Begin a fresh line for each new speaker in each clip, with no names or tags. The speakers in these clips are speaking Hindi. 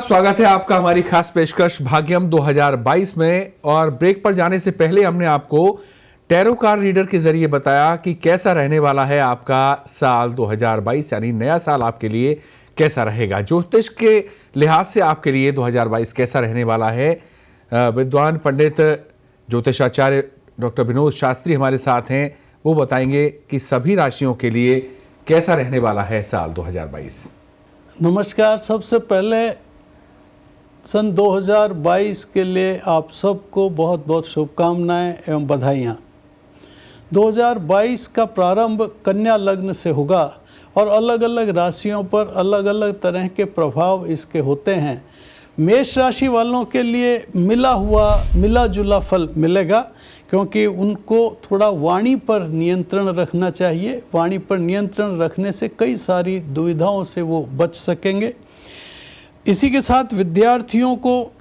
स्वागत है आपका हमारी खास पेशकश भाग्यम 2022 में। और ब्रेक पर जाने से पहले हमने आपको टैरो कार्ड रीडर के जरिए बताया कि कैसा रहने वाला है आपका साल 2022, यानी नया साल आपके लिए कैसा रहेगा। ज्योतिष के लिहाज से आपके लिए 2022 कैसा रहने वाला है, विद्वान पंडित ज्योतिषाचार्य डॉक्टर विनोद शास्त्री हमारे साथ हैं। वो बताएंगे कि सभी राशियों के लिए कैसा रहने वाला है साल 2022।
नमस्कार। सबसे पहले सन 2022 के लिए आप सबको बहुत बहुत शुभकामनाएं एवं बधाइयाँ। 2022 का प्रारंभ कन्या लग्न से होगा और अलग अलग राशियों पर अलग अलग तरह के प्रभाव इसके होते हैं। मेष राशि वालों के लिए मिला जुला फल मिलेगा, क्योंकि उनको थोड़ा वाणी पर नियंत्रण रखना चाहिए। वाणी पर नियंत्रण रखने से कई सारी दुविधाओं से वो बच सकेंगे। इसी के साथ विद्यार्थियों को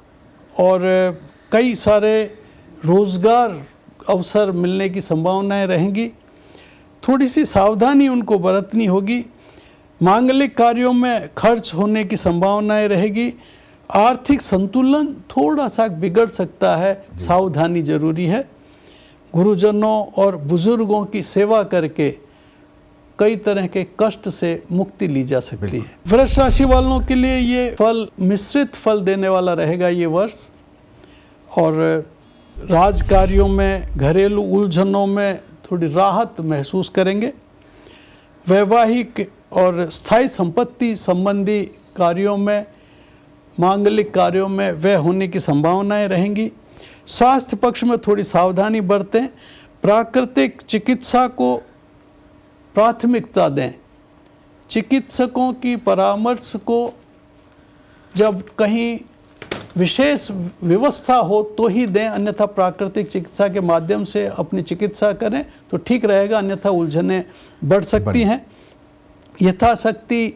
और कई सारे रोज़गार अवसर मिलने की संभावनाएं रहेंगी। थोड़ी सी सावधानी उनको बरतनी होगी। मांगलिक कार्यों में खर्च होने की संभावनाएं रहेगी। आर्थिक संतुलन थोड़ा सा बिगड़ सकता है, सावधानी जरूरी है। गुरुजनों और बुजुर्गों की सेवा करके कई तरह के कष्ट से मुक्ति ली जा सकती है। वृष राशि वालों के लिए ये फल मिश्रित फल देने वाला रहेगा ये वर्ष। और राजकार्यों में, घरेलू उलझनों में थोड़ी राहत महसूस करेंगे। वैवाहिक और स्थायी संपत्ति संबंधी कार्यों में, मांगलिक कार्यों में व्यय होने की संभावनाएं रहेंगी। स्वास्थ्य पक्ष में थोड़ी सावधानी बरतें। प्राकृतिक चिकित्सा को प्राथमिकता दें। चिकित्सकों की परामर्श को जब कहीं विशेष व्यवस्था हो तो ही दें, अन्यथा प्राकृतिक चिकित्सा के माध्यम से अपनी चिकित्सा करें तो ठीक रहेगा, अन्यथा उलझनें बढ़ सकती हैं। यथाशक्ति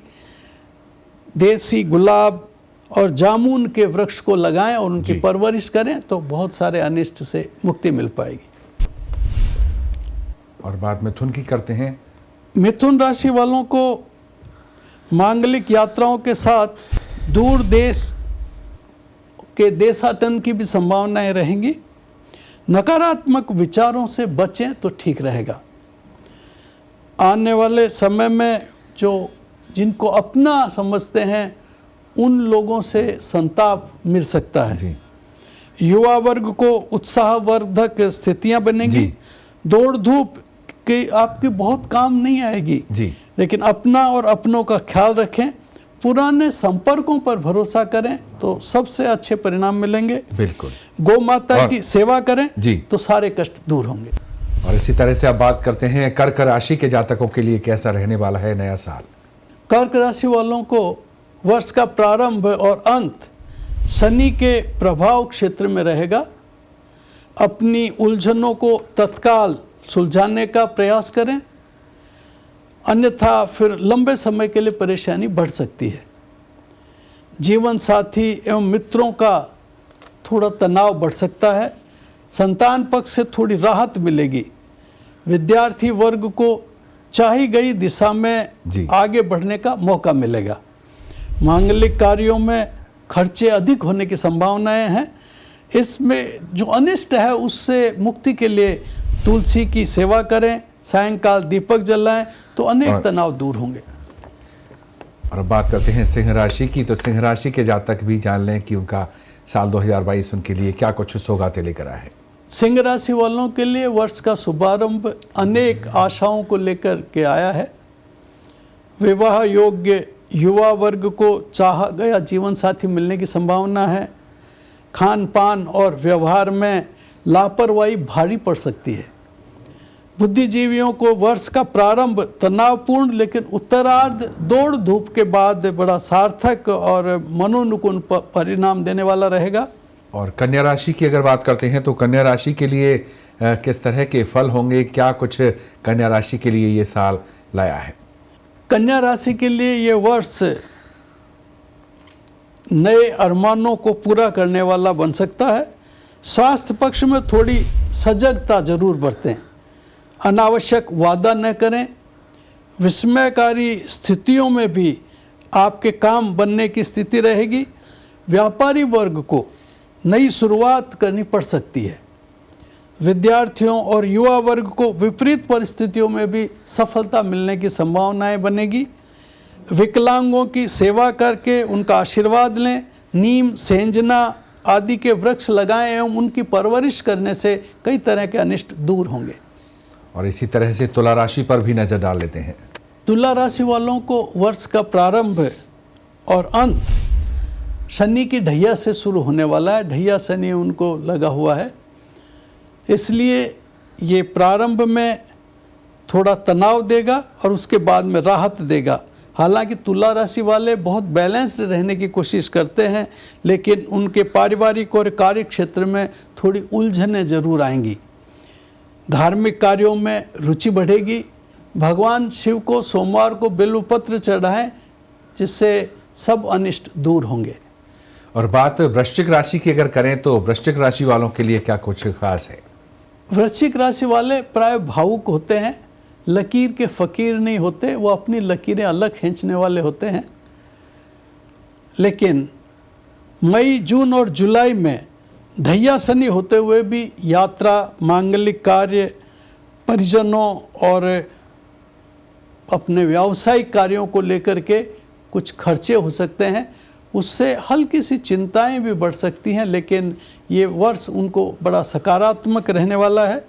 देसी गुलाब और जामुन के वृक्ष को लगाएं और उनकी परवरिश करें तो बहुत सारे अनिष्ट से मुक्ति मिल पाएगी।
और बात मिथुन की करते हैं।
मिथुन राशि वालों को मांगलिक यात्राओं के साथ दूर देश के देशाटन की भी संभावनाएं रहेंगी। नकारात्मक विचारों से बचें तो ठीक रहेगा। आने वाले समय में जिनको अपना समझते हैं उन लोगों से संताप मिल सकता है। युवा वर्ग को उत्साहवर्धक स्थितियां बनेंगी। दौड़ धूप कि आपकी बहुत काम नहीं आएगी लेकिन अपना और अपनों का ख्याल रखें। पुराने संपर्कों पर भरोसा करें तो सबसे अच्छे परिणाम मिलेंगे।
बिल्कुल।
गौ माता की सेवा करें तो सारे कष्ट दूर होंगे।
और इसी तरह से अब बात करते हैं कर्क राशि के जातकों के लिए कैसा रहने वाला है नया साल।
कर्क राशि वालों को वर्ष का प्रारंभ और अंत शनि के प्रभाव क्षेत्र में रहेगा। अपनी उलझनों को तत्काल सुलझाने का प्रयास करें, अन्यथा फिर लंबे समय के लिए परेशानी बढ़ सकती है। जीवन साथी एवं मित्रों का थोड़ा तनाव बढ़ सकता है। संतान पक्ष से थोड़ी राहत मिलेगी। विद्यार्थी वर्ग को चाही गई दिशा में आगे बढ़ने का मौका मिलेगा। मांगलिक कार्यों में खर्चे अधिक होने की संभावनाएं हैं। इसमें जो अनिष्ट है उससे मुक्ति के लिए तुलसी की सेवा करें, सायंकाल दीपक जलाएं तो अनेक तनाव दूर होंगे।
और अब बात करते हैं सिंह राशि की। तो सिंह राशि के जातक भी जान लें कि उनका साल 2022 उनके लिए क्या कुछ सौगातें लेकर आए हैं।
सिंह राशि वालों के लिए वर्ष का शुभारंभ अनेक आशाओं को लेकर के आया है। विवाह योग्य युवा वर्ग को चाहा गया जीवन साथी मिलने की संभावना है। खान पान और व्यवहार में लापरवाही भारी पड़ सकती है। बुद्धिजीवियों को वर्ष का प्रारंभ तनावपूर्ण लेकिन उत्तरार्ध दौड़ धूप के बाद बड़ा सार्थक और मनोनुकूल परिणाम देने वाला रहेगा।
और कन्या राशि की अगर बात करते हैं तो कन्या राशि के लिए किस तरह के फल होंगे, क्या कुछ कन्या राशि के लिए ये साल लाया है।
कन्या राशि के लिए ये वर्ष नए अरमानों को पूरा करने वाला बन सकता है। स्वास्थ्य पक्ष में थोड़ी सजगता जरूर बरतें। अनावश्यक वादा न करें। विस्मयकारी स्थितियों में भी आपके काम बनने की स्थिति रहेगी। व्यापारी वर्ग को नई शुरुआत करनी पड़ सकती है। विद्यार्थियों और युवा वर्ग को विपरीत परिस्थितियों में भी सफलता मिलने की संभावनाएं बनेगी। विकलांगों की सेवा करके उनका आशीर्वाद लें। नीम, सेंजना आदि के वृक्ष लगाएं एवं उनकी परवरिश करने से कई तरह के अनिष्ट दूर होंगे।
और इसी तरह से तुला राशि पर भी नजर डाल लेते हैं।
तुला राशि वालों को वर्ष का प्रारंभ और अंत शनि की ढैया से शुरू होने वाला है। ढैया शनि उनको लगा हुआ है, इसलिए ये प्रारंभ में थोड़ा तनाव देगा और उसके बाद में राहत देगा। हालांकि तुला राशि वाले बहुत बैलेंस्ड रहने की कोशिश करते हैं, लेकिन उनके पारिवारिक और कार्य क्षेत्र में थोड़ी उलझनें जरूर आएंगी। धार्मिक कार्यों में रुचि बढ़ेगी। भगवान शिव को सोमवार को बिल्वपत्र चढ़ाएं, जिससे सब अनिष्ट दूर होंगे।
और बात वृश्चिक राशि की अगर करें तो वृश्चिक राशि वालों के लिए क्या कुछ खास है?
वृश्चिक राशि वाले प्राय भावुक होते हैं, लकीर के फकीर नहीं होते, वो अपनी लकीरें अलग खींचने वाले होते हैं। लेकिन मई, जून और जुलाई में ढैया शनि होते हुए भी यात्रा, मांगलिक कार्य, परिजनों और अपने व्यावसायिक कार्यों को लेकर के कुछ खर्चे हो सकते हैं। उससे हल्की सी चिंताएं भी बढ़ सकती हैं, लेकिन ये वर्ष उनको बड़ा सकारात्मक रहने वाला है।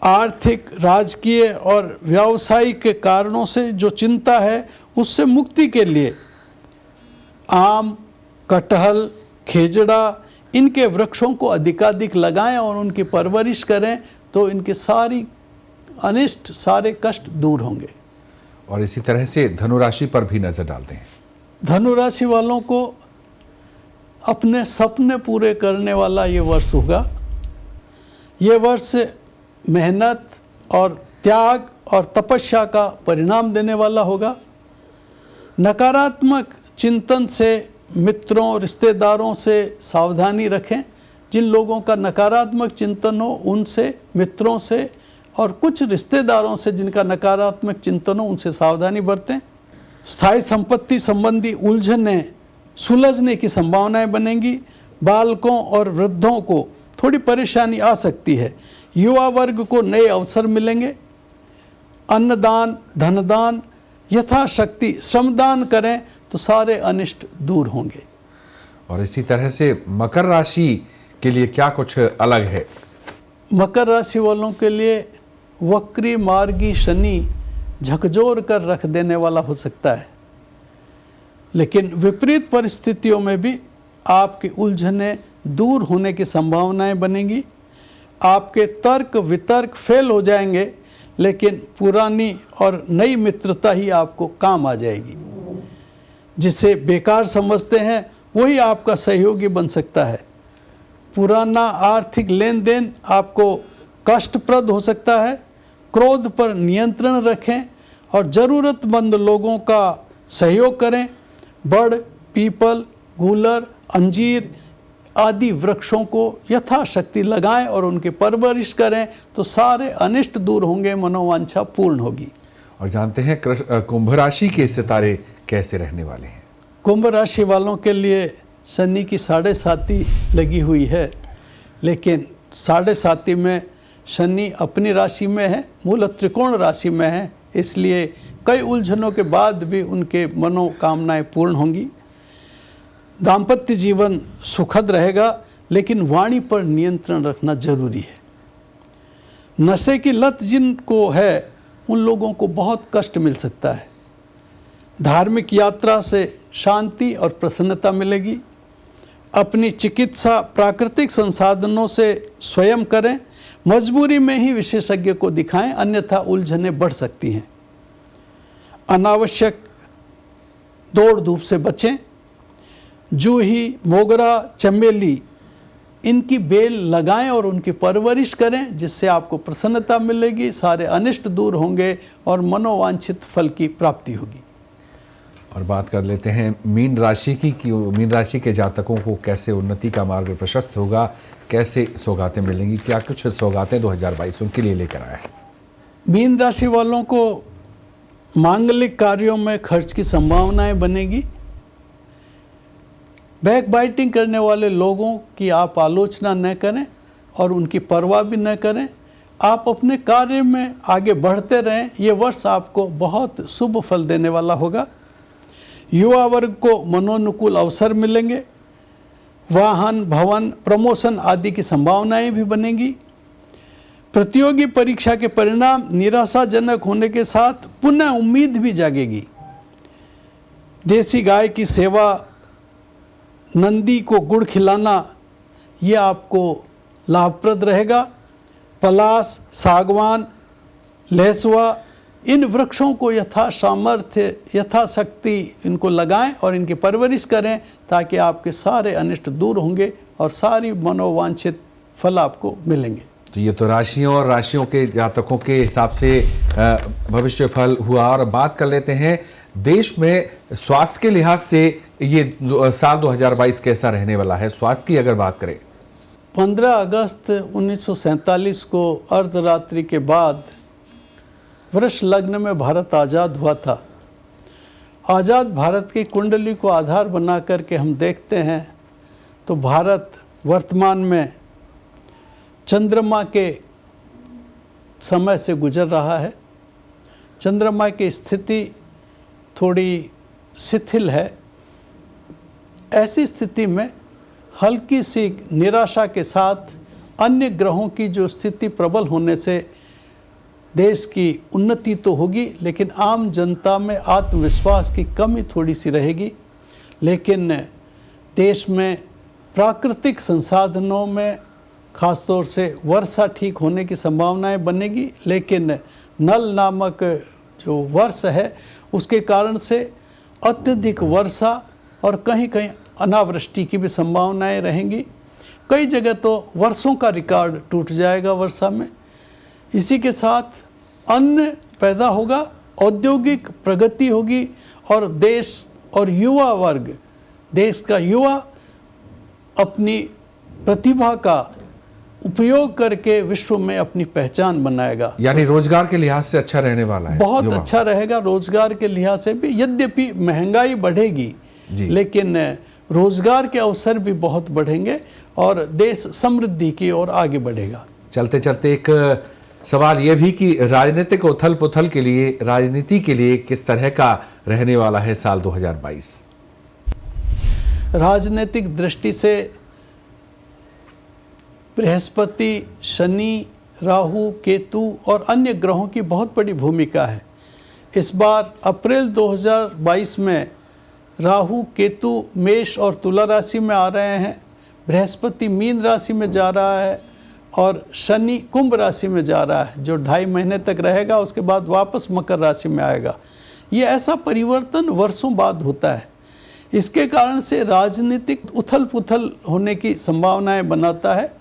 आर्थिक, राजकीय और व्यावसायिक कारणों से जो चिंता है उससे मुक्ति के लिए आम, कटहल, खेजड़ा इनके वृक्षों को अधिकाधिक लगाएं और उनकी परवरिश करें, तो इनके सारी अनिष्ट, सारे कष्ट दूर होंगे।
और इसी तरह से धनु राशि पर भी नजर डालते हैं।
धनु राशि वालों को अपने सपने पूरे करने वाला ये वर्ष होगा। ये वर्ष मेहनत और त्याग और तपस्या का परिणाम देने वाला होगा। नकारात्मक चिंतन से मित्रों, रिश्तेदारों से सावधानी रखें। जिन लोगों का नकारात्मक चिंतन हो उनसे, मित्रों से और कुछ रिश्तेदारों से जिनका नकारात्मक चिंतन हो उनसे सावधानी बरतें। स्थायी संपत्ति संबंधी उलझनें सुलझने की संभावनाएं बनेंगी। बालकों और वृद्धों को थोड़ी परेशानी आ सकती है। युवा वर्ग को नए अवसर मिलेंगे। अन्नदान, धनदान, यथाशक्ति श्रमदान करें तो सारे अनिष्ट दूर होंगे।
और इसी तरह से मकर राशि के लिए क्या कुछ अलग है?
मकर राशि वालों के लिए वक्री मार्गी शनि झकझोर कर रख देने वाला हो सकता है, लेकिन विपरीत परिस्थितियों में भी आपकी उलझनें दूर होने की संभावनाएं बनेंगी। आपके तर्क वितर्क फेल हो जाएंगे, लेकिन पुरानी और नई मित्रता ही आपको काम आ जाएगी। जिसे बेकार समझते हैं वही आपका सहयोगी बन सकता है। पुराना आर्थिक लेन देन आपको कष्टप्रद हो सकता है। क्रोध पर नियंत्रण रखें और ज़रूरतमंद लोगों का सहयोग करें। बड़, पीपल, गूलर, अंजीर आदि वृक्षों को यथाशक्ति लगाएं और उनकी परवरिश करें तो सारे अनिष्ट दूर होंगे, मनोवांछा पूर्ण होगी।
और जानते हैं कुंभ राशि के सितारे कैसे रहने वाले हैं?
कुंभ राशि वालों के लिए शनि की 7.5 लगी हुई है, लेकिन 7.5 में शनि अपनी राशि में है, मूल त्रिकोण राशि में है, इसलिए कई उलझनों के बाद भी उनके मनोकामनाएं पूर्ण होंगी। दाम्पत्य जीवन सुखद रहेगा, लेकिन वाणी पर नियंत्रण रखना जरूरी है। नशे की लत जिनको है उन लोगों को बहुत कष्ट मिल सकता है। धार्मिक यात्रा से शांति और प्रसन्नता मिलेगी। अपनी चिकित्सा प्राकृतिक संसाधनों से स्वयं करें। मजबूरी में ही विशेषज्ञ को दिखाएं, अन्यथा उलझनें बढ़ सकती हैं। अनावश्यक दौड़ धूप से बचें। जूही, मोगरा, चमेली इनकी बेल लगाएं और उनकी परवरिश करें, जिससे आपको प्रसन्नता मिलेगी, सारे अनिष्ट दूर होंगे और मनोवांछित फल की प्राप्ति होगी।
और बात कर लेते हैं मीन राशि की कि मीन राशि के जातकों को कैसे उन्नति का मार्ग प्रशस्त होगा, कैसे सौगातें मिलेंगी, क्या कुछ सौगातें 2022 उनके लिए लेकर आया है?
मीन राशि वालों को मांगलिक कार्यों में खर्च की संभावनाएं बनेगी। बैक बाइटिंग करने वाले लोगों की आप आलोचना न करें और उनकी परवाह भी न करें। आप अपने कार्य में आगे बढ़ते रहें। ये वर्ष आपको बहुत शुभ फल देने वाला होगा। युवा वर्ग को मनोनुकूल अवसर मिलेंगे। वाहन, भवन, प्रमोशन आदि की संभावनाएं भी बनेंगी। प्रतियोगी परीक्षा के परिणाम निराशाजनक होने के साथ पुनः उम्मीद भी जागेगी। देसी गाय की सेवा, नंदी को गुड़ खिलाना, ये आपको लाभप्रद रहेगा। पलास, सागवान, लहसुआ, इन वृक्षों को यथा सामर्थ्य, यथाशक्ति इनको लगाएं और इनकी परवरिश करें, ताकि आपके सारे अनिष्ट दूर होंगे और सारी मनोवांछित फल आपको मिलेंगे।
तो ये तो राशियों और राशियों के जातकों के हिसाब से भविष्य फल हुआ। और बात कर लेते हैं देश में स्वास्थ्य के लिहाज से ये साल 2022 कैसा रहने वाला है। स्वास्थ्य की अगर बात करें,
15 अगस्त 1947 को अर्धरात्रि के बाद वृष लग्न में भारत आज़ाद हुआ था। आज़ाद भारत की कुंडली को आधार बना करके हम देखते हैं तो भारत वर्तमान में चंद्रमा के समय से गुजर रहा है। चंद्रमा की स्थिति थोड़ी शिथिल है। ऐसी स्थिति में हल्की सी निराशा के साथ अन्य ग्रहों की जो स्थिति प्रबल होने से देश की उन्नति तो होगी, लेकिन आम जनता में आत्मविश्वास की कमी थोड़ी सी रहेगी। लेकिन देश में प्राकृतिक संसाधनों में खासतौर से वर्षा ठीक होने की संभावनाएं बनेगी, लेकिन नल नामक जो वर्ष है उसके कारण से अत्यधिक वर्षा और कहीं कहीं अनावृष्टि की भी संभावनाएं रहेंगी। कई जगह तो वर्षों का रिकॉर्ड टूट जाएगा वर्षा में। इसी के साथ अन्न पैदा होगा, औद्योगिक प्रगति होगी और देश और युवा वर्ग, देश का युवा अपनी प्रतिभा का उपयोग करके विश्व में अपनी पहचान बनाएगा।
यानी रोजगार के लिहाज से अच्छा रहने वाला है।
बहुत अच्छा रहेगा रोजगार के लिहाज से भी। यद्यपि महंगाई बढ़ेगी, लेकिन रोजगार के अवसर भी बहुत बढ़ेंगे और देश समृद्धि की ओर आगे बढ़ेगा।
चलते चलते एक सवाल यह भी कि राजनीतिक उथल पुथल के लिए, राजनीति के लिए किस तरह का रहने वाला है साल 2022?
राजनीतिक दृष्टि से बृहस्पति, शनि, राहु, केतु और अन्य ग्रहों की बहुत बड़ी भूमिका है। इस बार अप्रैल 2022 में राहु, केतु मेष और तुला राशि में आ रहे हैं। बृहस्पति मीन राशि में जा रहा है और शनि कुंभ राशि में जा रहा है, जो 2.5 महीने तक रहेगा। उसके बाद वापस मकर राशि में आएगा। ये ऐसा परिवर्तन वर्षों बाद होता है। इसके कारण से राजनीतिक उथल पुथल होने की संभावनाएं बनाता है,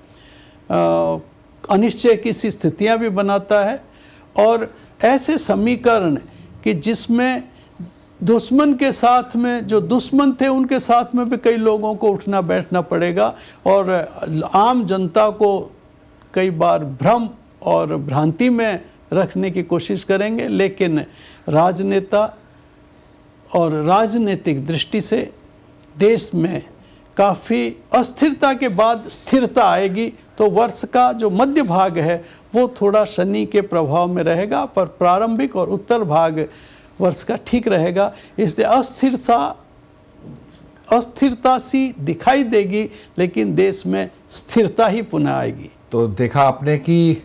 अनिश्चय की सी स्थितियाँ भी बनाता है और ऐसे समीकरण कि जिसमें दुश्मन के साथ में, जो दुश्मन थे उनके साथ में भी कई लोगों को उठना बैठना पड़ेगा और आम जनता को कई बार भ्रम और भ्रांति में रखने की कोशिश करेंगे। लेकिन राजनेता और राजनीतिक दृष्टि से देश में काफ़ी अस्थिरता के बाद स्थिरता आएगी। तो वर्ष का जो मध्य भाग है वो थोड़ा शनि के प्रभाव में रहेगा, पर प्रारंभिक और उत्तर भाग वर्ष का ठीक रहेगा। इसलिए अस्थिरता सी दिखाई देगी, लेकिन देश में स्थिरता ही पुनः आएगी।
तो देखा आपने कि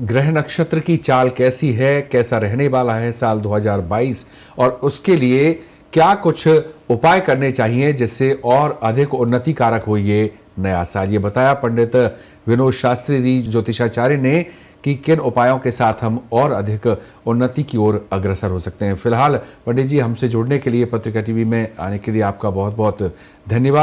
ग्रह नक्षत्र की चाल कैसी है, कैसा रहने वाला है साल 2022 और उसके लिए क्या कुछ उपाय करने चाहिए जिससे और अधिक उन्नति कारक हो ये नया साल। ये बताया पंडित विनोद शास्त्री जी ज्योतिषाचार्य ने कि किन उपायों के साथ हम और अधिक उन्नति की ओर अग्रसर हो सकते हैं। फिलहाल पंडित जी, हमसे जुड़ने के लिए, पत्रिका टीवी में आने के लिए आपका बहुत बहुत धन्यवाद।